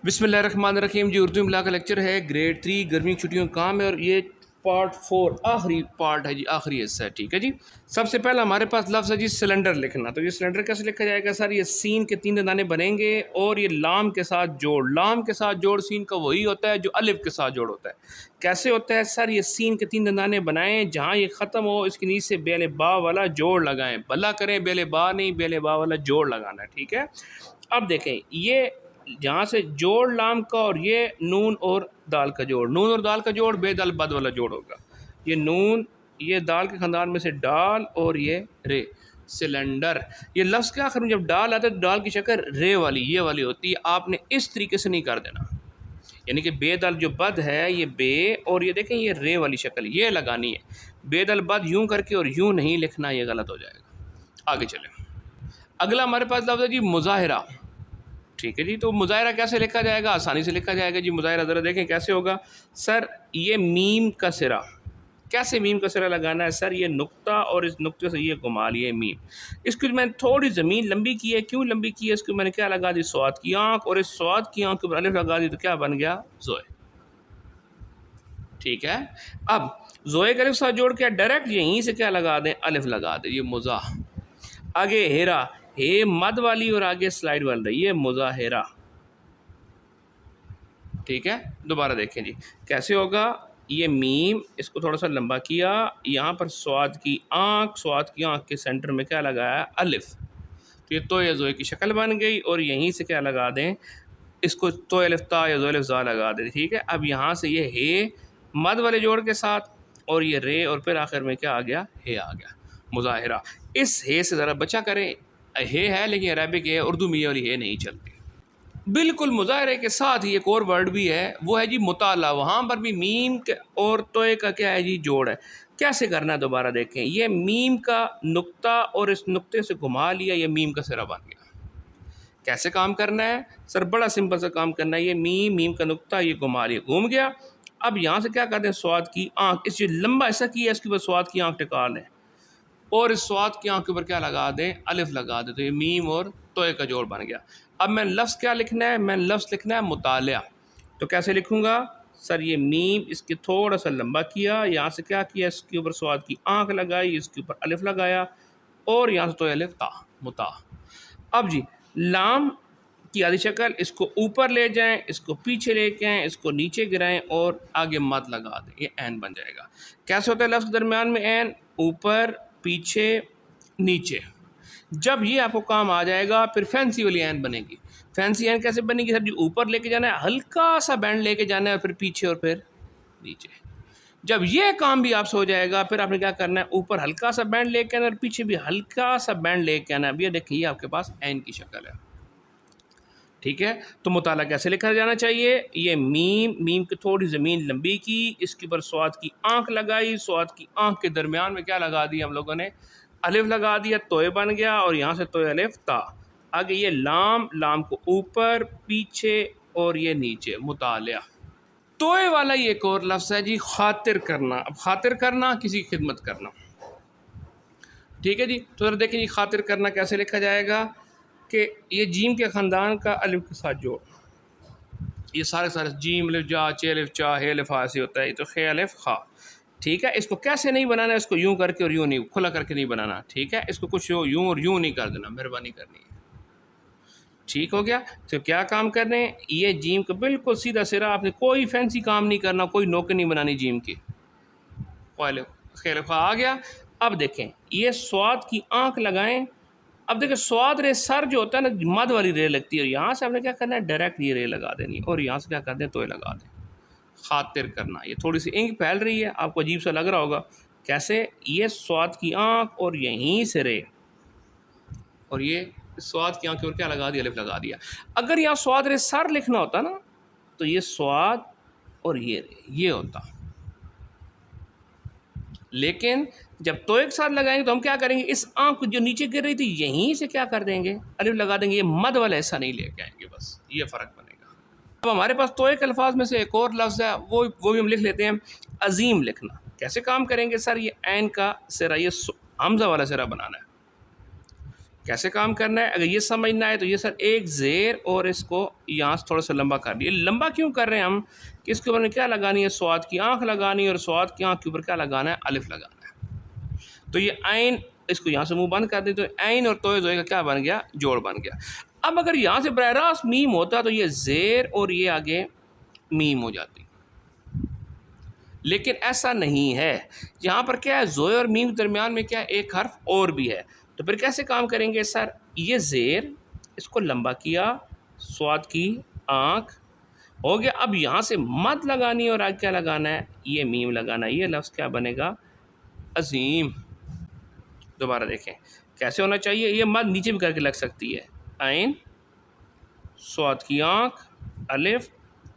بسم اللہ الرحمن الرحیم جی، اردو املا کا لیکچر ہے گریڈ 3 گرمی کی چھٹیوں کا کام ہے، اور یہ پارٹ 4 آخری پارٹ ہے جی، آخری حصہ ہے. ٹھیک ہے جی. سب سے پہلا ہمارے پاس لفظ ہے جی سلنڈر لکھنا. تو یہ سلنڈر کیسے لکھا جائے گا سر؟ یہ سین کے 3 دانے بنیں گے اور یہ لام کے ساتھ جوڑ. لام کے ساتھ جوڑ سین کا وہی ہوتا ہے جو الف کے ساتھ جوڑ ہوتا ہے. کیسے ہوتا ہے سر؟ یہ سین کے 3 دانے بنائیں، جہاں یہ ختم ہو اس کے نیچے سے بیل با والا جوڑ لگائیں. بلا کریں، بیل با نہیں، بیل با والا جوڑ لگانا ہے. ٹھیک ہے. اب دیکھیں یہ جہاں سے جوڑ لام کا، اور یہ نون اور دال کا جوڑ. نون اور دال کا جوڑ بے دال بد والا جوڑ ہوگا. یہ نون، یہ دال کے خاندان میں سے ڈال، اور یہ رے. سلنڈر، یہ لفظ کے آخر میں جب ڈال آتا ہے تو ڈال کی شکل رے والی، یہ والی ہوتی ہے. آپ نے اس طریقے سے نہیں کر دینا، یعنی کہ بے دل جو بد ہے یہ بے، اور یہ دیکھیں یہ رے والی شکل یہ لگانی ہے. بے دل بد یوں کر کے اور یوں نہیں لکھنا، یہ غلط ہو جائے گا. آگے چلیں. اگلا ہمارے پاس لفظ ہے جی مظاہرہ. ٹھیک ہے جی. تو مظاہرہ کیسے لکھا جائے گا؟ آسانی سے لکھا جائے گا جی. مظاہرہ ذرا دیکھیں کیسے ہوگا سر. یہ میم کا سرا. کیسے میم کا سرا لگانا ہے سر؟ یہ نقطہ اور اس نقطے سے یہ گھما لیے میم. اس کو میں نے تھوڑی زمین لمبی کی ہے. کیوں لمبی کی ہے؟ اس کو میں نے کیا لگا دی؟ سواد کی آنکھ. اور اس سواد کی آنکھ کے اوپر الف لگا دی تو کیا بن گیا؟ زوئے. ٹھیک ہے. اب زوئے کا الف ساتھ جوڑ کے ڈائریکٹ یہیں سے کیا لگا دیں؟ الف لگا دیں. یہ مزا. آگے ہیرا، ہے مد والی اور آگے سلائڈ والا، یہ مظاہرہ. ٹھیک ہے. دوبارہ دیکھیں جی کیسے ہوگا. یہ میم، اس کو تھوڑا سا لمبا کیا، یہاں پر سواد کی آنکھ، سواد کی آنکھ کے سینٹر میں کیا لگایا؟ الف. تو یہ تو یا زوئے کی شکل بن گئی، اور یہیں سے کیا لگا دیں؟ اس کو تو الف تا یا زو الف زا لگا دیں. ٹھیک ہے. اب یہاں سے یہ ہے مد والے جوڑ کے ساتھ، اور یہ رے، اور پھر آخر میں کیا آ گیا؟ ہے آ گیا. مظاہرہ. اس ہے سے ذرا بچا کریں. ہے لیکن عربک ہے، اردو میں یہ والی ہے نہیں چلتی. بالکل مظاہرے کے ساتھ ہی ایک اور ورڈ بھی ہے، وہ ہے جی مطالعہ. وہاں پر بھی میم کے اور توئے کا کیا ہے جی؟ جوڑ ہے. کیسے کرنا ہے دوبارہ دیکھیں. یہ میم کا نقطہ اور اس نقطے سے گھما لیا، یہ میم کا سرا بن گیا. کیسے کام کرنا ہے سر؟ بڑا سمپل سا کام کرنا ہے. یہ میم کا نقطہ یہ گھما لیا، گھوم گیا. اب یہاں سے کیا کرتے ہیں؟ سواد کی آنکھ، اس جو لمبا ایسا کیا ہے اس کے اوپر سواد کی آنکھ ٹکا لیں، اور اس سواد کی آنکھ کے اوپر کیا لگا دیں؟ الف لگا دیں. تو یہ میم اور توئے کا جوڑ بن گیا. اب میں لفظ کیا لکھنا ہے؟ میں لفظ لکھنا ہے مطالعہ. تو کیسے لکھوں گا سر؟ یہ میم اس کے تھوڑا سا لمبا کیا، یہاں سے کیا کیا؟ اس کے اوپر سواد کی آنکھ لگائی، اس کے اوپر الف لگایا، اور یہاں سے تو الف تا متا. اب جی لام کی آدھی شکل، اس کو اوپر لے جائیں، اس کو پیچھے لے کے آئیں، اس کو نیچے گرائیں، اور آگے مد لگا دیں. یہ عین بن جائے گا. کیسے ہوتا ہے لفظ درمیان میں عین؟ اوپر، پیچھے، نیچے. جب یہ آپ کو کام آ جائے گا پھر فینسی والی عین بنے گی. فینسی عین کیسے بنے گی سر؟ جی اوپر لے کے جانا ہے، ہلکا سا بینڈ لے کے جانا ہے، اور پھر پیچھے اور پھر نیچے. جب یہ کام بھی آپ سے ہو جائے گا پھر آپ نے کیا کرنا ہے؟ اوپر ہلکا سا بینڈ لے کے آنا، اور پیچھے بھی ہلکا سا بینڈ لے کے آنا. اب یہ دیکھیں یہ آپ کے پاس عین کی شکل ہے. ٹھیک ہے. تو مطالعہ کیسے لکھا جانا چاہیے؟ یہ میم کی تھوڑی زمین لمبی کی، اس کے اوپر سواد کی آنکھ لگائی، سواد کی آنکھ کے درمیان میں کیا لگا دیا ہم لوگوں نے؟ الف لگا دیا. توئے بن گیا، اور یہاں سے توئے الف تا. آگے یہ لام، لام کو اوپر، پیچھے، اور یہ نیچے. مطالعہ. توئے والا یہ ایک اور لفظ ہے جی خاطر کرنا. اب خاطر کرنا کسی کی خدمت کرنا. ٹھیک ہے جی. تو ذرا دیکھیں جی خاطر کرنا کیسے لکھا جائے گا. کہ یہ جیم کے خاندان کا الف کے ساتھ جوڑ. یہ سارے جیم الف جا، چے الف چا، ہے الف ہا سے ہوتا ہے. تو خے الف خا. ٹھیک ہے. اس کو کیسے نہیں بنانا ہے؟ اس کو یوں کر کے اور یوں نہیں، کھلا کر کے نہیں بنانا. ٹھیک ہے. اس کو کچھ یوں اور یوں نہیں کر دینا، مہربانی کرنی ہے. ٹھیک ہو گیا. تو کیا کام کرنے ہیں؟ یہ جیم کا بالکل سیدھا سرا. آپ نے کوئی فینسی کام نہیں کرنا، کوئی نوکر نہیں بنانی جیم کی. خے الف خا آ گیا. اب دیکھیں یہ سواد کی آنکھ لگائیں. اب دیکھیں سواد رے سر جو ہوتا ہے نا، مد والی رے لگتی ہے، اور یہاں سے آپ نے کیا کرنا ہے؟ ڈائریکٹ یہ رے لگا دینی، اور یہاں سے کیا کر دیں؟ توئے لگا دیں. خاطر کرنا. یہ تھوڑی سی انک پھیل رہی ہے، آپ کو عجیب سا لگ رہا ہوگا. کیسے؟ یہ سواد کی آنکھ اور یہیں سے رے، اور یہ سواد کی آنکھ اور کیا لگا دیا؟ الف لگا دیا. اگر یہاں سواد رے سر لکھنا ہوتا نا تو یہ سواد اور یہ رے یہ ہوتا. لیکن جب تو ایک ساتھ لگائیں گے تو ہم کیا کریں گے؟ اس آنکھ جو نیچے گر رہی تھی یہیں سے کیا کر دیں گے؟ الف لگا دیں گے. یہ مد والا ایسا نہیں لے کے آئیں گے، بس یہ فرق بنے گا. اب ہمارے پاس تو ایک الفاظ میں سے ایک اور لفظ ہے، وہ بھی ہم لکھ لیتے ہیں. عظیم لکھنا. کیسے کام کریں گے سر؟ یہ عین کا سرا، یہ حمزہ والا سرا بنانا ہے. کیسے کام کرنا ہے اگر یہ سمجھنا ہے تو یہ سر ایک زیر اور اس کو یہاں سے تھوڑا سا لمبا کر دیا. لمبا کیوں کر رہے ہیں ہم کہ اس کے اوپر کیا لگانی ہے, سواد کی آنکھ لگانی ہے, اور سواد کی آنکھ کے اوپر کیا لگانا ہے, الف لگانا ہے. تو یہ عین, اس کو یہاں سے منہ بند کر دیں تو عین اور توئے زوئے کا کیا بن گیا, جوڑ بن گیا. اب اگر یہاں سے براہ راست میم ہوتا تو یہ زیر اور یہ آگے میم ہو جاتی, لیکن ایسا نہیں ہے. یہاں پر کیا ہے, زوئے اور میم کے درمیان میں کیا ایک حرف اور بھی ہے. تو پھر کیسے کام کریں گے سر, یہ زیر اس کو لمبا کیا, سواد کی آنکھ ہو گیا. اب یہاں سے مد لگانی ہے اور آگے کیا لگانا ہے, یہ میم لگانا ہے. یہ لفظ کیا بنے گا, عظیم. دوبارہ دیکھیں کیسے ہونا چاہیے, یہ مد نیچے بھی کر کے لگ سکتی ہے, عین, سواد کی آنکھ, الف,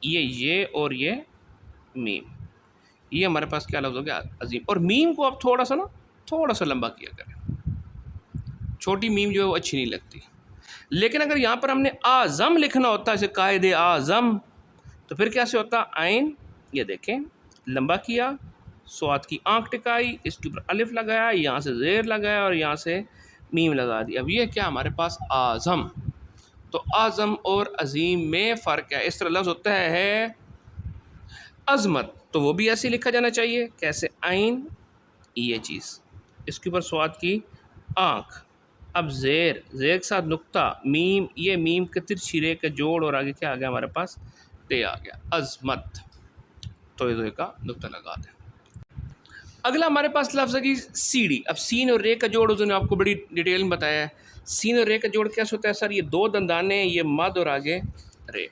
یہ اور یہ میم. یہ ہمارے پاس کیا لفظ ہو گیا, عظیم. اور میم کو اب تھوڑا سا لمبا کیا کریں. چھوٹی میم جو ہے وہ اچھی نہیں لگتی. لیکن اگر یہاں پر ہم نے اعظم لکھنا ہوتا ہے, جیسے قائد اعظم, تو پھر کیسے ہوتا, عین, یہ دیکھیں لمبا کیا, سواد کی آنکھ ٹکائی, اس کے اوپر الف لگایا, یہاں سے زیر لگایا اور یہاں سے میم لگا دی. اب یہ کیا ہمارے پاس اعظم. تو اعظم اور عظیم میں فرق ہے. اس طرح لفظ ہوتا ہے عظمت, تو وہ بھی ایسے لکھا جانا چاہیے. کیسے, عین, یہ چیز, اس کے اوپر سواد کی آنکھ, اب زیر کے ساتھ نقطہ, میم, یہ میم کے ترچھی ریکھ کا جوڑ اور آگے کیا آ گیا ہمارے پاس, تے آ گیا, عظمت. تو یہ کا نقطہ لگا دیں. اگلا ہمارے پاس لفظ ہے جی سی ڈی. اب سین اور رے کا جوڑ اس نے آپ کو بڑی ڈیٹیل میں بتایا ہے. سین اور رے کا جوڑ کیسے ہوتا ہے سر, یہ دو دندانے, یہ مد اور آگے رے.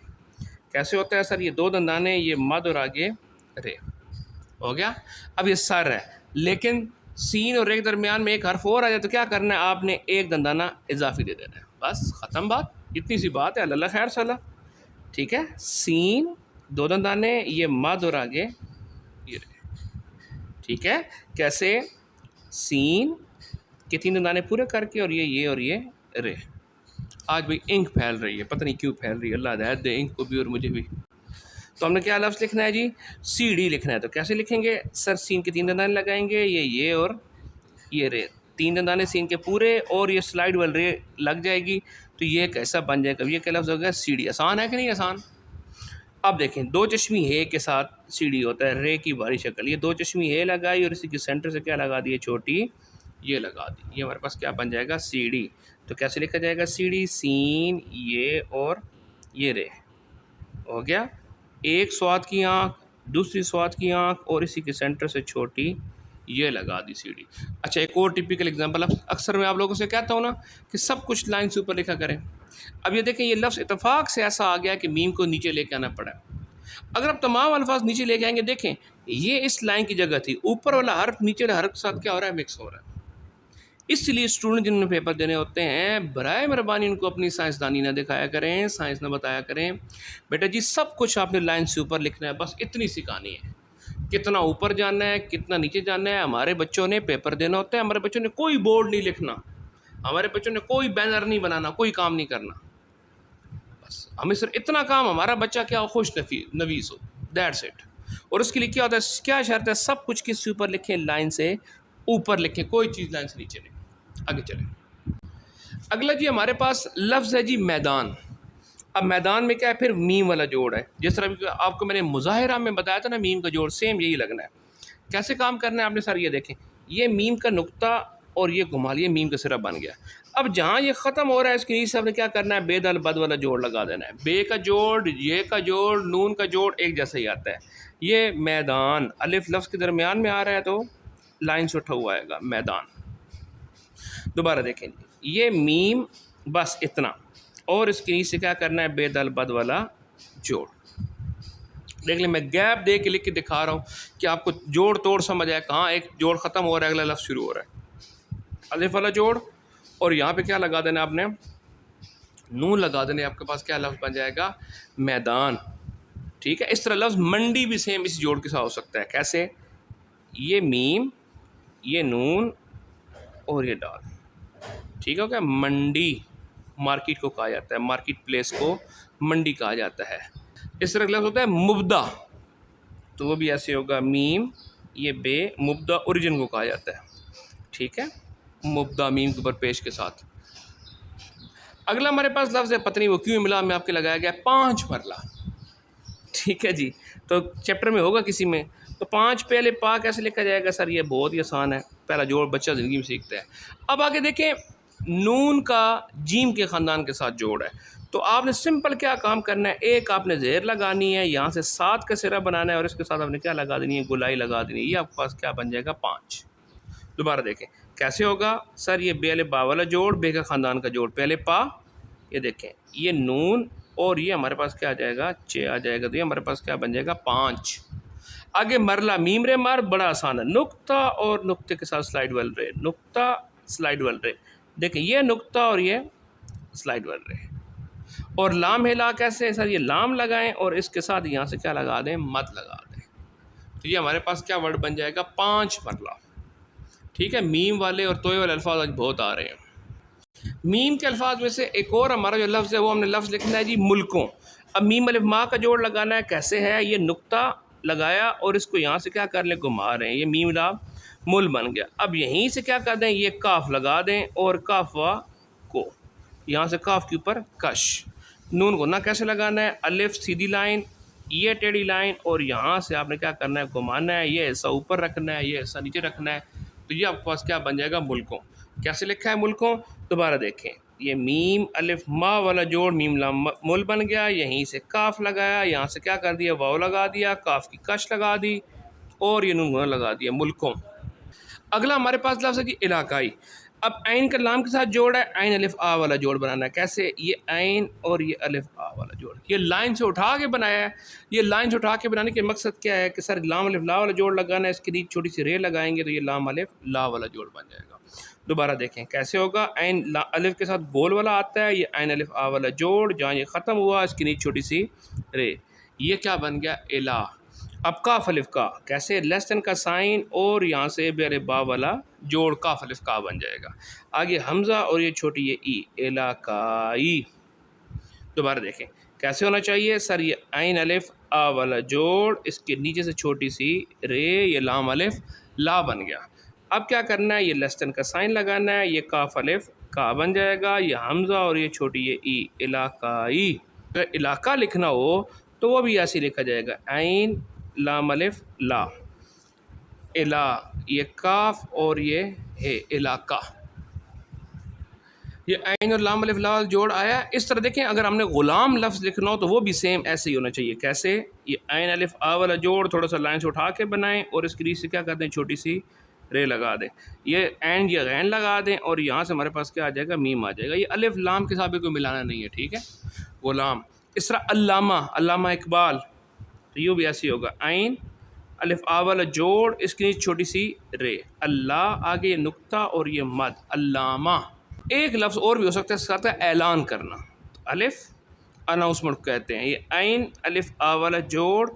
کیسے ہوتا ہے سر, یہ دو دندانے, یہ مد اور آگے رے. ہو گیا. اب یہ سر ہے, لیکن سین اور رے کے درمیان میں ایک حرف اور آ جائے تو کیا کرنا ہے, آپ نے ایک دندانہ اضافی دے دینا ہے, بس ختم بات. اتنی سی بات ہے, اللہ خیر صلاح. ٹھیک ہے, سین دو دندانے, یہ مد اور آگے یہ رے. ٹھیک ہے, کیسے, سین کے تین دندانے پورے کر کے اور یہ رے. آج بھائی انک پھیل رہی ہے, پتہ نہیں کیوں پھیل رہی ہے, اللہ ہدایت دے انک کو بھی اور مجھے بھی. تو ہم نے کیا لفظ لکھنا ہے جی, سی ڈی لکھنا ہے. تو کیسے لکھیں گے سر, سین کے تین دندانے لگائیں گے, یہ اور یہ رے, تین دندانے سین کے پورے, اور یہ سلائڈ وال رے لگ جائے گی, تو یہ کیسا بن جائے گا, یہ کیا لفظ ہو گیا, سی ڈی. آسان ہے کہ نہیں آسان. اب دیکھیں, دو چشمی ہے کے ساتھ سی ڈی ہوتا ہے, رے کی باری شکل. یہ دو چشمی ہے لگائی اور اسی کے سینٹر سے کیا لگا دی, چھوٹی یہ لگا دی. یہ ہمارے پاس کیا بن جائے گا, سی ڈی. تو کیسے لکھا جائے گا, سی ڈی, سین, یہ اور یہ رے. ہو گیا. ایک سواد کی آنکھ, دوسری سواد کی آنکھ, اور اسی کے سینٹر سے چھوٹی یہ لگا دی, سی ڈی. اچھا, ایک اور ٹپیکل ایگزامپل. اکثر میں آپ لوگوں سے کہتا ہوں نا کہ سب کچھ لائن سے اوپر لکھا کریں. اب یہ دیکھیں, یہ لفظ اتفاق سے ایسا آ گیا کہ میم کو نیچے لے کے آنا پڑا. اگر آپ تمام الفاظ نیچے لے کے آئیں گے, دیکھیں یہ اس لائن کی جگہ تھی, اوپر والا حرف نیچے والے حرف کے ساتھ کیا ہو رہا ہے, مکس ہو رہا ہے. اس لیے اسٹوڈنٹ جنہوں نے پیپر دینے ہوتے ہیں, برائے مہربانی ان کو اپنی سائنسدانی نہ دکھایا کریں, سائنس نہ بتایا کریں. بیٹا جی سب کچھ آپ نے لائن سے اوپر لکھنا ہے, بس اتنی سی کہانی ہے. کتنا اوپر جاننا ہے, کتنا نیچے جاننا ہے. ہمارے بچوں نے پیپر دینا ہوتا ہے, ہمارے بچوں نے کوئی بورڈ نہیں لکھنا, ہمارے بچوں نے کوئی بینر نہیں بنانا, کوئی کام نہیں کرنا. بس ہمیں صرف اتنا کام, ہمارا بچہ کیا ہو, خوش نویس ہو, دیٹس اٹ. اور اس کے لیے کیا ہوتا ہے, کیا شرط ہے, سب کچھ کس سے اوپر لکھیں, لائن سے اوپر لکھیں, کوئی چیز لائن سے نیچے نہیں. آگے چلیں. اگلا جی ہمارے پاس لفظ ہے جی میدان. اب میدان میں کیا ہے, پھر میم والا جوڑ ہے. جس طرح آپ کو میں نے مظاہرہ میں بتایا تھا نا, میم کا جوڑ سیم یہی لگنا ہے. کیسے کام کرنا ہے آپ نے سر, یہ دیکھیں, یہ میم کا نقطہ اور یہ گھما لیے, میم کا سرا بن گیا. اب جہاں یہ ختم ہو رہا ہے اس کے نیچے آپ نے کیا کرنا ہے, بے دل بد والا جوڑ لگا دینا ہے. بے کا جوڑ, یہ کا جوڑ, نون کا جوڑ ایک جیسا ہی آتا ہے. یہ میدان, الف لفظ کے درمیان میں آ رہا ہے تو لائن سے اٹھا ہوا آئے گا, میدان. دوبارہ دیکھیں, یہ میم, بس اتنا, اور اس کے نیچے کیا کرنا ہے, بے دل بد والا جوڑ. دیکھ لیں, میں گیپ دے کے لکھ کے دکھا رہا ہوں کہ آپ کو جوڑ توڑ سمجھ آئے, کہاں ایک جوڑ ختم ہو رہا ہے, اگلا لفظ شروع ہو رہا ہے. الف والا جوڑ, اور یہاں پہ کیا لگا دینا آپ نے, نون لگا دینے, آپ کے پاس کیا لفظ بن جائے گا, میدان. ٹھیک ہے. اس طرح لفظ منڈی بھی سیم اس جوڑ کے ساتھ ہو سکتا ہے. کیسے, یہ میم, یہ نون اور یہ ڈال. ٹھیک ہے. کیا منڈی, مارکیٹ کو کہا جاتا ہے, مارکیٹ پلیس کو منڈی کہا جاتا ہے. اس طرح لفظ ہوتا ہے مبدا, تو وہ بھی ایسے ہوگا, میم, یہ بے, مبدا اوریجن کو کہا جاتا ہے. ٹھیک ہے, مبدا میم کے اوپر پیش کے ساتھ. اگلا ہمارے پاس لفظ ہے، پتہ نہیں وہ کیوں ملا میں آپ کے لگایا گیا 5 مرلہ. ٹھیک ہے جی، تو چیپٹر میں ہوگا کسی میں. تو 5 پہلے پا کیسے لکھا جائے گا؟ سر یہ بہت ہی آسان ہے، پہلا جوڑ بچہ زندگی میں سیکھتا ہے. اب آگے دیکھیں، نون کا جیم کے خاندان کے ساتھ جوڑ ہے، تو آپ نے سمپل کیا کام کرنا ہے، ایک آپ نے زہر لگانی ہے، یہاں سے 7 کا سرا بنانا ہے، اور اس کے ساتھ آپ نے کیا لگا دینی ہے؟ گلائی لگا دینی ہے. یہ آپ کے پاس کیا بن جائے گا؟ 5. دوبارہ دیکھیں کیسے ہوگا. سر یہ بے الف با والا جوڑ، بے کا خاندان کا جوڑ، پہلے پا، یہ دیکھیں یہ نون، اور یہ ہمارے پاس کیا آ جائے گا؟ 6 آ جائے گا. تو یہ ہمارے پاس کیا بن جائے گا؟ 5. آگے مرلہ میم رے مر، بڑا آسان ہے، نقطہ اور نقطے کے ساتھ سلائڈ ول رے، نقطہ سلائڈ ول رے. دیکھیں یہ نقطہ اور یہ سلائڈ ول رے. اور لام ہلا کیسے؟ سر یہ لام لگائیں اور اس کے ساتھ یہاں سے کیا لگا دیں؟ مد لگا دیں. تو یہ ہمارے پاس کیا ورڈ بن جائے گا؟ 5 مرلہ. ٹھیک ہے، میم والے اور توئے والے الفاظ آج بہت آ رہے ہیں. میم کے الفاظ میں سے ایک اور ہمارا جو لفظ ہے وہ ہم نے لفظ لکھنا ہے جی ملکوں. اب میم الف ما کا جوڑ لگانا ہے، کیسے ہے؟ یہ نقطہ لگایا اور اس کو یہاں سے کیا کر لیں؟ گھما رہے ہیں، یہ میم لام مل بن گیا. اب یہیں سے کیا کر دیں؟ یہ کاف لگا دیں اور کاف وا کو یہاں سے کاف کے اوپر کش. نون کو نہ کیسے لگانا ہے؟ الف سیدھی لائن، یہ ٹیڑھی لائن، اور یہاں سے آپ نے کیا کرنا ہے؟ گھمانا ہے، یہ حصہ اوپر رکھنا ہے، یہ حصہ نیچے رکھنا ہے. تو یہ آپ کے پاس کیا بن جائے گا؟ ملکوں. کیسے لکھا ہے ملکوں؟ دوبارہ دیکھیں، یہ میم الف ما والا جوڑ میم لام مل بن گیا، یہیں سے کاف لگایا، یہاں سے کیا کر دیا؟ واو لگا دیا، کاف کی کش لگا دی، اور یہ نون لگا دیا، ملکوں. اگلا ہمارے پاس لفظ ہے کہ علاقائی. اب عین کا لام کے ساتھ جوڑ ہے، عین الف آ والا جوڑ بنانا ہے. کیسے؟ یہ عین اور یہ الف آ والا جوڑ، یہ لائن سے اٹھا کے بنایا ہے. یہ لائن سے اٹھا کے بنانے کے مقصد کیا ہے کہ سر لام الف لا والا جوڑ لگانا ہے، اس کے نیچے چھوٹی سی رے لگائیں گے تو یہ لام الف لا والا جوڑ بن جائے گا. دوبارہ دیکھیں کیسے ہوگا. عین الف کے ساتھ گول والا آتا ہے، یہ عین الف آ والا جوڑ، جہاں یہ ختم ہوا اس کے نیچے چھوٹی سی رے، یہ کیا بن گیا؟ الہ. اب کاف الف کا، کیسے؟ لیس دین کا سائن اور یہاں سے بے الف با والا جوڑ، کاف الف کا بن جائے گا. آگے حمزہ اور یہ چھوٹی یہ ای، علاقائی. دوبارہ دیکھیں کیسے ہونا چاہیے. سر یہ عین الف آ والا جوڑ، اس کے نیچے سے چھوٹی سی رے، یہ لام الف لا بن گیا. اب کیا کرنا ہے؟ یہ لیس دین کا سائن لگانا ہے، یہ کاف الف کا بن جائے گا، یہ حمزہ اور یہ چھوٹی یہ ای، علاقائی. اگر علاقہ لکھنا ہو تو وہ بھی ایسے لکھا جائے گا، عین لام الف لا، الہ، یہ کاف اور یہ ہے علاقہ. یہ عین اور لام الف لا جوڑ آیا. اس طرح دیکھیں اگر ہم نے غلام لفظ لکھنا ہو تو وہ بھی سیم ایسے ہی ہونا چاہیے. کیسے؟ یہ عین الف آ والا جوڑ تھوڑا سا لائن سے اٹھا کے بنائیں اور اس کے نیچے سے کیا کرتے ہیں؟ چھوٹی سی رے لگا دیں، یہ عین یا غین لگا دیں، اور یہاں سے ہمارے پاس کیا آ جائے گا؟ میم آ جائے گا. یہ الف لام کے ساتھ بھی کوئی ملانا نہیں ہے. ٹھیک ہے، غلام. اس طرح علامہ، علامہ اقبال، تو یہ بھی ایسے ہوگا، عین الف آ والا جوڑ، اس کے نیچے چھوٹی سی رے، اللہ، آگے یہ نقطہ اور یہ مد، علامہ. ایک لفظ اور بھی ہو سکتا ہے، اس کا آتا ہے اعلان کرنا، الف اناؤنسمنٹ کہتے ہیں. یہ عین الف آ والا جوڑ،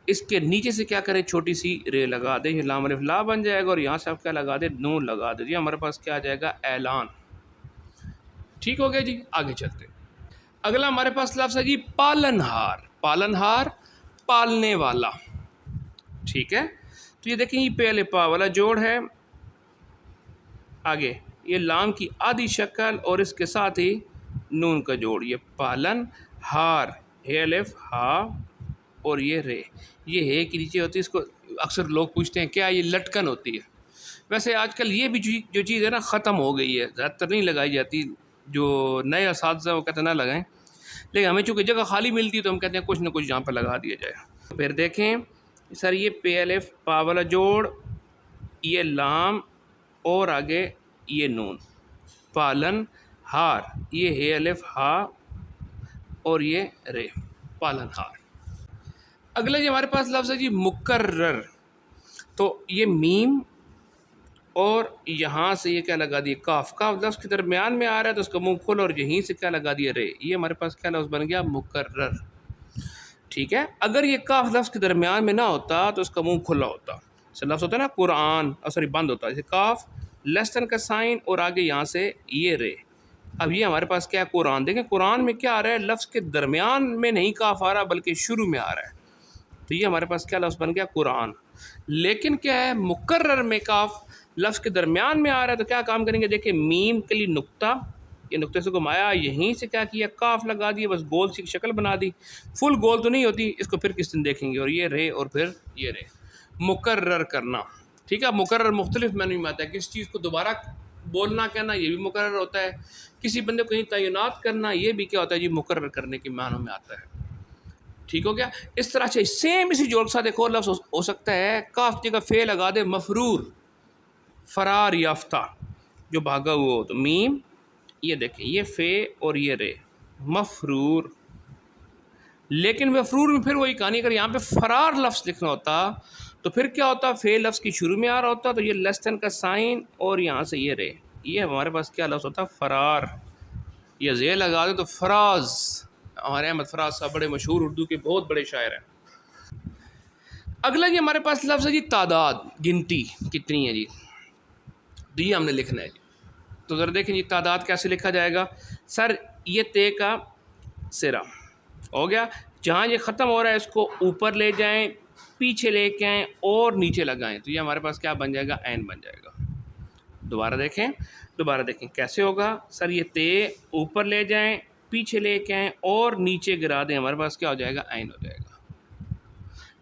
اس کے نیچے سے کیا کریں؟ چھوٹی سی رے لگا دیں، یہ لام الف لا بن جائے گا، اور یہاں سے آپ کیا لگا دیں؟ نون لگا دیں. یہ ہمارے پاس کیا آ جائے گا؟ اعلان. ٹھیک ہو گیا جی، آگے چلتے ہیں. اگلا ہمارے پاس لفظ ہے جی پالن ہار. پالن ہار، پالنے والا. ٹھیک ہے، تو یہ دیکھیں یہ پہلے پا والا جوڑ ہے، آگے یہ لام کی آدھی شکل اور اس کے ساتھ ہی نون کا جوڑ، یہ پالن ہار، ہے الف ہا اور یہ رے، یہ ہے کہ نیچے ہوتی ہے. اس کو اکثر لوگ پوچھتے ہیں کیا یہ لٹکن ہوتی ہے. ویسے آج کل یہ بھی جو چیز ہے نا ختم ہو گئی ہے، زیادہ تر نہیں لگائی جاتی. جو نئے اساتذہ وہ کہتے ہیں نہ لگائیں، لیکن ہمیں چونکہ جگہ خالی ملتی ہے تو ہم کہتے ہیں کچھ نہ کچھ یہاں پہ لگا دیا جائے. پھر دیکھیں سر یہ پے الف پا والا جوڑ، یہ لام اور آگے یہ نون، پالن ہار، یہ ہے الف ہا اور یہ رے، پالن ہار. اگلا جی ہمارے پاس لفظ ہے جی مکرر. تو یہ میم اور یہاں سے یہ کیا لگا دیے؟ کاف. کاف لفظ کے درمیان میں آ رہا ہے تو اس کا منہ کھول اور یہیں سے کیا لگا دیا؟ رے. یہ ہمارے پاس کیا لفظ بن گیا؟ مکرر. ٹھیک ہے، اگر یہ کاف لفظ کے درمیان میں نہ ہوتا تو اس کا منہ کھلا ہوتا. جیسے لفظ ہوتا ہے نا قرآن، سوری بند ہوتا ہے، جیسے کاف لیس دین کا سائن اور آگے یہاں سے یہ رے. اب یہ ہمارے پاس کیا ہے؟ قرآن. دیکھیں قرآن میں کیا آ رہا ہے؟ لفظ کے درمیان میں نہیں کاف آ رہا بلکہ شروع میں آ رہا ہے. تو یہ ہمارے پاس کیا لفظ بن گیا؟ قرآن. لیکن کیا ہے؟ مکرر میں کاف لفظ کے درمیان میں آ رہا ہے تو کیا کام کریں گے؟ دیکھیں میم کے لیے نقطہ، یہ نقطے سے گھمایا, یہیں سے کیا کیا, کاف لگا دیا, بس گول سی شکل بنا دی. فل گول تو نہیں ہوتی, اس کو پھر کس دن دیکھیں گے. اور یہ رے اور پھر یہ رے. مقرر کرنا, ٹھیک ہے. مقرر مختلف معنی میں آتا ہے, کس چیز کو دوبارہ بولنا کہنا یہ بھی مقرر ہوتا ہے. کسی بندے کو کہیں تعینات کرنا یہ بھی کیا ہوتا ہے جی, مقرر کرنے کے معنوں میں آتا ہے. ٹھیک ہو گیا. اس طرح سے سیم اسی جوڑ کے ساتھ ایک اور لفظ ہو سکتا ہے, کاف جگہ فے لگا دے, مفرور, فرار یافتہ, جو بھاگا ہوا ہو. تو میم, یہ دیکھیں یہ فے اور یہ رے, مفرور. لیکن مفرور میں پھر وہی کہانی, اگر یہاں پہ فرار لفظ لکھنا ہوتا تو پھر کیا ہوتا, فے لفظ کی شروع میں آ رہا ہوتا, تو یہ لیس دین کا سائن اور یہاں سے یہ رے, یہ ہمارے پاس کیا لفظ ہوتا, فرار. یہ زے لگا دیں تو فراز. ہمارے احمد فراز صاحب بڑے مشہور اردو کے بہت بڑے شاعر ہیں. اگلا جی ہمارے پاس لفظ ہے جی تعداد, گنتی کتنی ہے جی, تو یہ ہم نے لکھنا ہے جی. تو ذرا دیکھیں جی تعداد کیسے لکھا جائے گا. سر یہ تے کا سرا ہو گیا, جہاں یہ ختم ہو رہا ہے اس کو اوپر لے جائیں, پیچھے لے کے آئیں اور نیچے لگائیں, تو یہ ہمارے پاس کیا بن جائے گا, عین بن جائے گا. دوبارہ دیکھیں کیسے ہوگا. سر یہ تے اوپر لے جائیں, پیچھے لے کے آئیں اور نیچے گرا دیں, ہمارے پاس کیا ہو جائے گا, عین ہو جائے گا.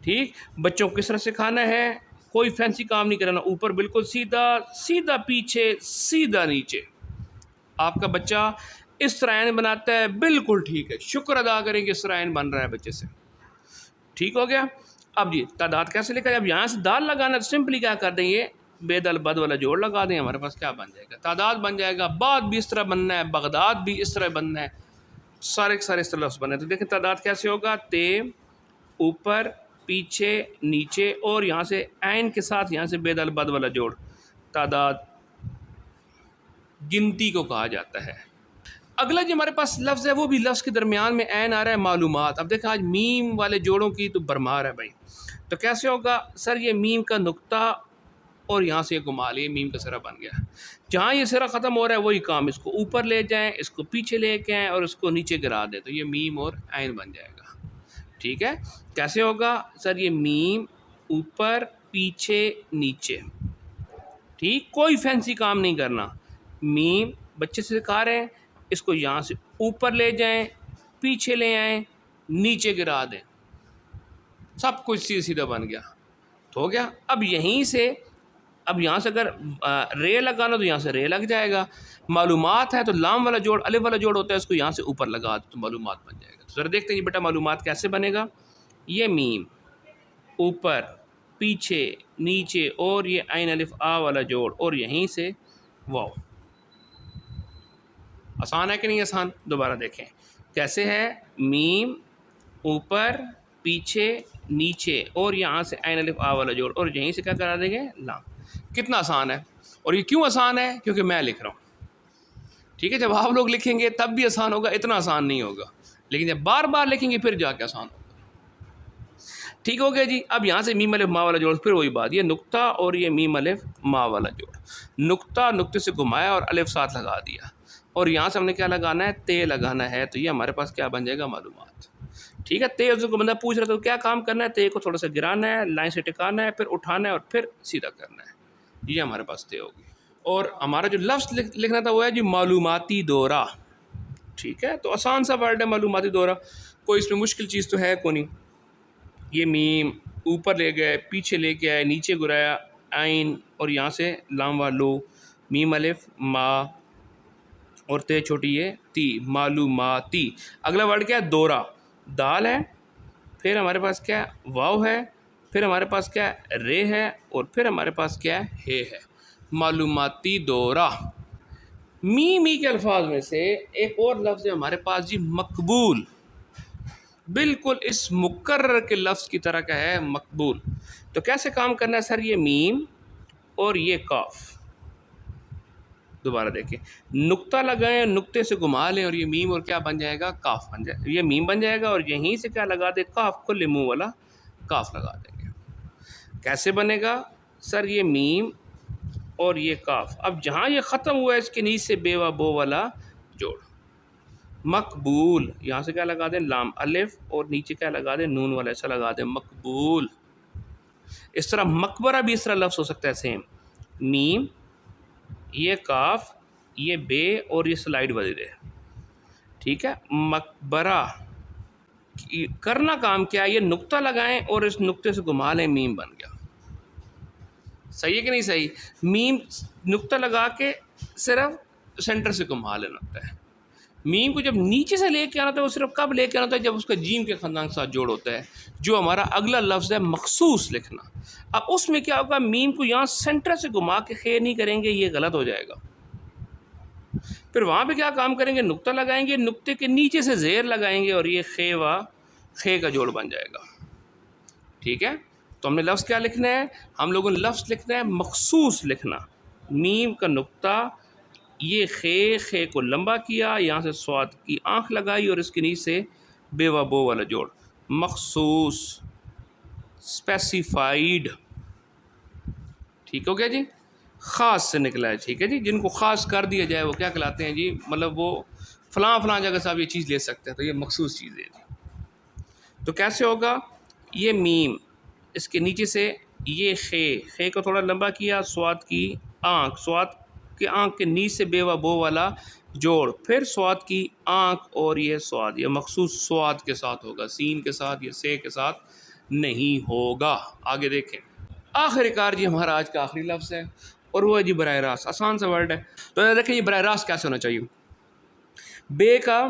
ٹھیک. بچوں کو کس طرح سکھانا ہے, کوئی فینسی کام نہیں کرانا, اوپر بالکل سیدھا, سیدھا پیچھے, سیدھا نیچے. آپ کا بچہ اس طرح عین بناتا ہے, بالکل ٹھیک ہے, شکر ادا کریں کہ اس طرح عین بن رہا ہے بچے سے. ٹھیک ہو گیا. اب جی تعداد کیسے لکھا ہے, اب یہاں سے دال لگانا تو سمپلی کیا کر دیں, یہ بے دل بد والا جوڑ لگا دیں, ہمارے پاس کیا بن جائے گا, تعداد بن جائے گا. بعد بھی اس طرح بننا ہے, بغداد بھی اس طرح بننا ہے, سارے کے سارے اس طرح لفظ بنے. تو دیکھیں تعداد کیسے ہوگا, تے اوپر پیچھے نیچے اور یہاں سے عین کے ساتھ یہاں سے بے دل بد والا جوڑ, تعداد گنتی کو کہا جاتا ہے. اگلا جو ہمارے پاس لفظ ہے وہ بھی لفظ کے درمیان میں عین آ رہا ہے, معلومات. اب دیکھیں آج میم والے جوڑوں کی تو برمار ہے بھائی. تو کیسے ہوگا, سر یہ میم کا نقطہ اور یہاں سے یہ گھما لیے, میم کا سرا بن گیا. جہاں یہ سرا ختم ہو رہا ہے وہی کام, اس کو اوپر لے جائیں, اس کو پیچھے لے کے آئیں اور اس کو نیچے گرا دیں, تو یہ میم اور عین بن جائے گا. ٹھیک ہے. کیسے ہوگا, سر یہ میم اوپر پیچھے نیچے. ٹھیک, کوئی فینسی کام نہیں کرنا. میم بچے سے سکھا رہے ہیں, اس کو یہاں سے اوپر لے جائیں, پیچھے لے آئیں, نیچے گرا دیں, سب کچھ سیدھا سیدھا بن گیا. تو ہو گیا. اب یہیں سے, اب یہاں سے اگر رے لگانا تو یہاں سے رے لگ جائے گا. معلومات ہے تو لام والا جوڑ, الف والا جوڑ ہوتا ہے, اس کو یہاں سے اوپر لگا دو تو معلومات بن جائے گا. تو ذرا دیکھتے ہیں جی بیٹا معلومات کیسے بنے گا. یہ میم اوپر پیچھے نیچے اور یہ عین الف آ والا جوڑ اور یہیں سے واو. آسان ہے کہ نہیں آسان. دوبارہ دیکھیں کیسے ہے, میم اوپر پیچھے نیچے اور یہاں سے عین الف آ والا جوڑ اور یہیں سے کیا کرا دیں گے, لام. کتنا آسان ہے. اور یہ کیوں آسان ہے, کیونکہ میں لکھ رہا ہوں. ٹھیک ہے, جب آپ لوگ لکھیں گے تب بھی آسان ہوگا, اتنا آسان نہیں ہوگا, لیکن جب بار بار لکھیں گے پھر جا کے آسان ہوگا. ٹھیک ہو گیا جی. اب یہاں سے میم الف ما والا جوڑ, پھر وہی بات, یہ نقطہ اور یہ میم الف ما والا جوڑ, نقطہ نقطے سے گھمایا اور الف ساتھ لگا دیا, اور یہاں سے ہم نے کیا لگانا ہے, تے لگانا ہے, تو یہ ہمارے پاس کیا بن جائے گا, معلومات. ٹھیک ہے. تے اس کو بندہ پوچھ رہا تو کیا کام کرنا ہے, تے کو تھوڑا سا گرانا ہے, لائن سے ٹکانا ہے, پھر اٹھانا ہے اور پھر سیدھا کرنا ہے, یہ ہمارے پاس تے ہوگی. اور ہمارا جو لفظ لکھنا تھا وہ ہے جی معلوماتی دورہ. ٹھیک ہے, تو آسان سا ورڈ ہے معلوماتی دورہ, کوئی اس میں مشکل چیز تو ہے کوئی نہیں. یہ میم اوپر لے گئے, پیچھے لے کے آئے, نیچے گرایا, عین اور یہاں سے لام و لو, میم الف ما اور تے چھوٹی ہے تی, معلوماتی. اگلا ورڈ کیا ہے, دورہ. دال ہے, پھر ہمارے پاس کیا ہے, واو ہے, پھر ہمارے پاس کیا ہے, رے ہے, اور پھر ہمارے پاس کیا ہے معلوماتی دورہ. می کے الفاظ میں سے ایک اور لفظ ہے ہمارے پاس جی, مقبول. بالکل اس مقرر کے لفظ کی طرح کا ہے, مقبول. تو کیسے کام کرنا ہے, سر یہ میم اور یہ کاف. دوبارہ دیکھیں, نقطہ لگائیں, نقطے سے گھما لیں, اور یہ میم اور کیا بن جائے گا, کاف بن جائے گا. یہ میم بن جائے گا اور یہیں سے کیا لگا دیں, کاف, کھلے منہ والا کاف لگا دیں گے. کیسے بنے گا, سر یہ میم اور یہ کاف, اب جہاں یہ ختم ہوا ہے اس کے نیچے سے بے و بو والا جوڑ, مقبول. یہاں سے کیا لگا دیں, لام الف, اور نیچے کیا لگا دیں, نون والا, ایسا لگا دیں, مقبول. اس طرح مقبرہ بھی اس طرح لفظ ہو سکتا ہے سیم, میم یہ کاف یہ بے اور یہ سلائڈ والی رے، ٹھیک ہے. مقبرہ کرنا کام کیا ہے، یہ نقطہ لگائیں اور اس نقطے سے گھما لیں، میم بن گیا. صحیح ہے کہ نہیں صحیح؟ میم نقطہ لگا کے صرف سینٹر سے گھما لینا ہوتا ہے. میم کو جب نیچے سے لے کے آنا ہوتا ہے وہ صرف کب لے کے آنا ہوتا ہے؟ جب اس کا جیم کے خاندان کے ساتھ جوڑ ہوتا ہے، جو ہمارا اگلا لفظ ہے مخصوص لکھنا. اب اس میں کیا ہوگا، میم کو یہاں سینٹر سے گھما کے خے نہیں کریں گے، یہ غلط ہو جائے گا. پھر وہاں پہ کیا کام کریں گے، نقطہ لگائیں گے، نقطے کے نیچے سے زیر لگائیں گے اور یہ خے کا جوڑ بن جائے گا. ٹھیک ہے، تو ہم نے لفظ کیا لکھنا ہے، ہم لوگوں نے لفظ لکھنا ہے مخصوص لکھنا. میم کا نقطہ، یہ خے کو لمبا کیا، یہاں سے سواد کی آنکھ لگائی اور اس کے نیچے سے بے و بو والا جوڑ. مخصوص، اسپیسیفائیڈ. ٹھیک ہو گیا جی. خاص سے نکلا ہے، ٹھیک ہے جی. جن کو خاص کر دیا جائے وہ کیا کہلاتے ہیں جی، مطلب وہ فلاں جگہ سے آپ یہ چیز لے سکتے ہیں، تو یہ مخصوص چیز ہے جی. تو کیسے ہوگا، یہ میم، اس کے نیچے سے یہ خے کو تھوڑا لمبا کیا، سواد کی آنکھ، سواد کے آنکھ کے نیچے سے بے و بو والا جوڑ، پھر سواد کی آنکھ اور یہ سواد، یہ مخصوص سواد کے ساتھ ہوگا، سین کے ساتھ یا سے کے ساتھ نہیں ہوگا. آگے دیکھیں، آخر کار جی ہمارا آج کا آخری لفظ ہے اور وہ ہے جی براہ راست. آسان سا ورڈ ہے. تو دیکھیں یہ براہ راست کیسے ہونا چاہیے. بے کا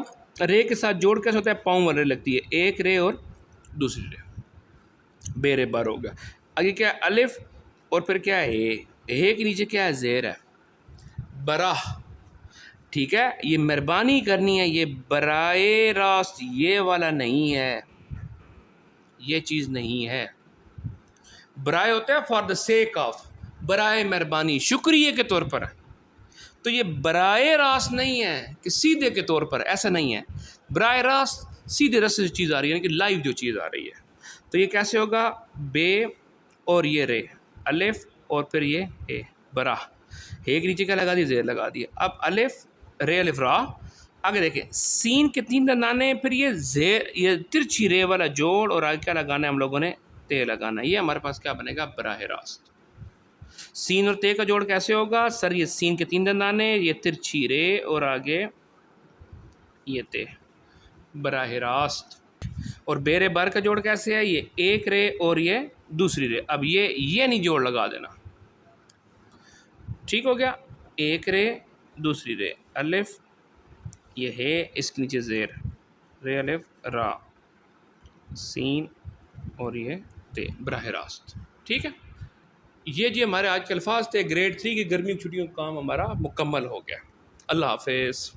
رے کے ساتھ جوڑ کیسے ہوتا ہے، پاؤں والی رے لگتی ہے، ایک رے اور دوسری رے، بے رے بر ہو گیا. آگے کیا ہے، الف اور پھر کیا ہے اے کے نیچے کیا ہے، زیر ہے، براہ. ٹھیک ہے، یہ مہربانی کرنی ہے، یہ براہ راست یہ والا نہیں ہے، یہ چیز نہیں ہے. برائے ہوتا ہے فار دا سیک آف، برائے مہربانی، شکریہ کے طور پر. تو یہ براہ راست نہیں ہے کہ سیدھے کے طور پر، ایسا نہیں ہے. براہ راست سیدھے راستے سے چیز آ رہی ہے، یعنی کہ لائیو جو چیز آ رہی ہے. تو یہ کیسے ہوگا، بے اور یہ رے، الف اور پھر یہ اے، براہ. اے کے نیچے کیا لگا دیا، زیر لگا دیا. اب الف رے الف را. آگے دیکھیں، سین کے 3 دندانے، پھر یہ زیر، یہ ترچھی رے والا جوڑ، اور آگے کیا لگانا ہے ہم لوگوں نے، تے لگانا. یہ ہمارے پاس کیا بنے گا، براہ راست. سین اور تے کا جوڑ کیسے ہوگا، سر یہ سین کے 3 دندانے، یہ ترچھی رے اور آگے یہ تے، براہ راست. اور بے بر کا جوڑ کیسے ہے، یہ ایک رے اور یہ دوسری رے. اب یہ نہیں جوڑ لگا دینا. ٹھیک ہو گیا، ایک رے دوسری رے، الف یہ ہے، اس کے نیچے زیر، رے الف را، سین اور یہ تے، براہ راست. ٹھیک ہے، یہ جی ہمارے آج کے الفاظ تھے. گریڈ 3 کی گرمی چھٹیوں کا کام ہمارا مکمل ہو گیا. اللہ حافظ.